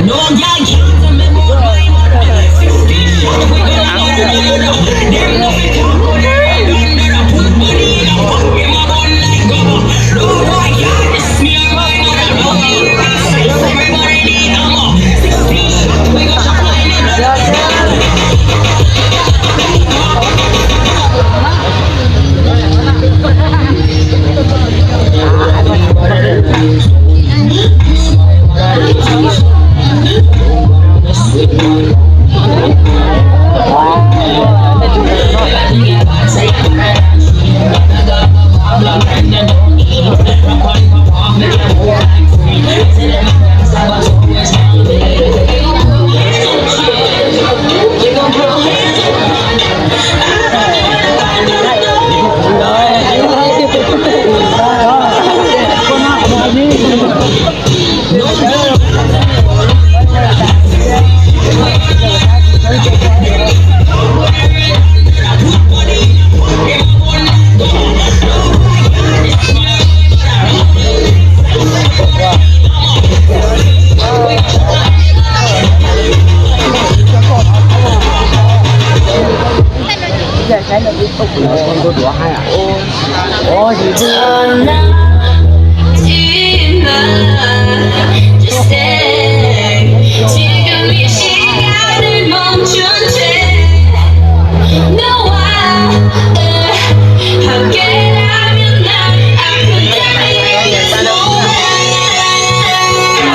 No girl can't tell me about my mother. 16 shot we gonna get together. Them no fit talk about the red under. Put money in a pot, him a bun like gumbo. No boy can't diss me or my mother. No everybody need ammo. 16 shot we gonna shot my nigga. 지금 이 시간을 멈춘 채 너와 함께라면 난 I could die in this moment.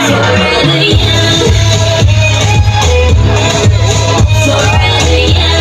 Forever young, forever young.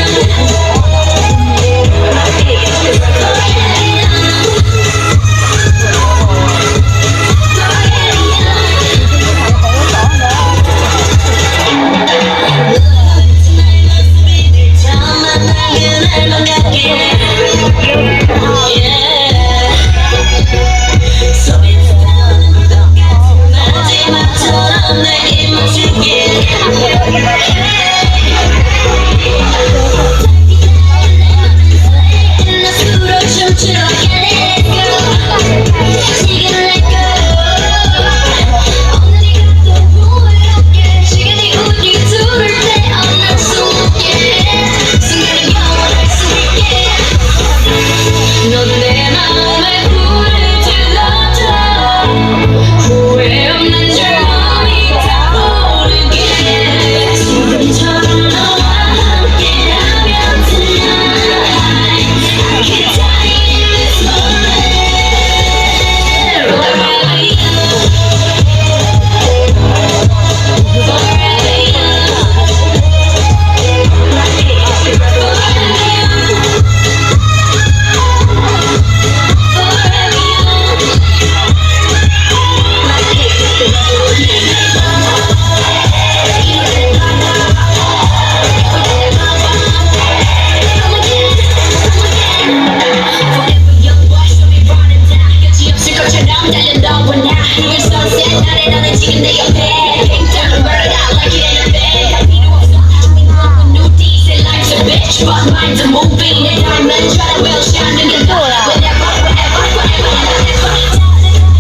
But mine's a moving and I'm gonna try to will shine together. Whatever, whatever, whatever, whatever.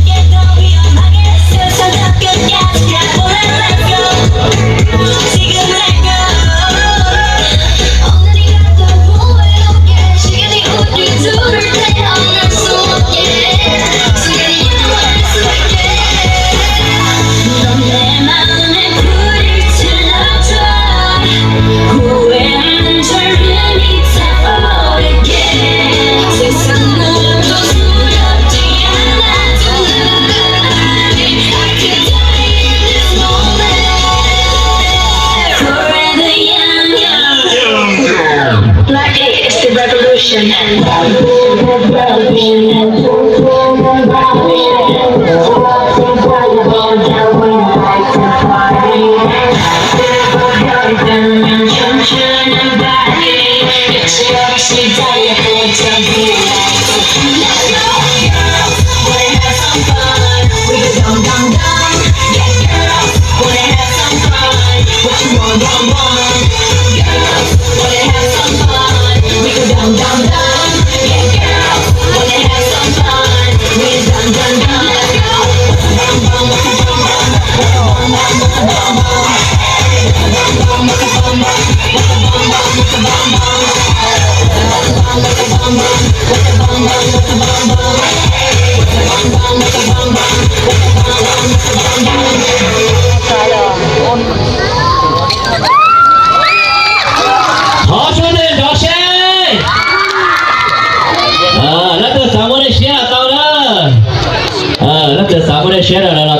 Get go, we are my guess. So good, yeah, yeah, let go. 지금 let go. 오늘이 가서 후회롭게 시간이 우리 둘을 태어날 수 없게. 시간이 영원할 수 있게. 넌 내 마음에 불을 질러줘. 후회하는 젊음이 타오르게. 세상 누구도 두렵지 않아도 난 I could die in this moment. Forever young. Like it's the revolution. 춤추는 밤이 끝이 없이 달려들 전부. Let's go, girls, wanna have some fun. We go dum dum dum. Yeah, girls, wanna have some fun. What you want, girls, wanna have some fun. We go dum dum dum. Yeah, girls, wanna have some fun. We go dum dum dum. Let's go, dum dum dum dum dum dum dum dum dum. bum bum? With the bum bum, with the bum bum. With the bum bum, with the bum bum. With the bum bum, with the bum bum. 好，兄弟，掌声！那个3个的鞋到了，那个3个的鞋到了。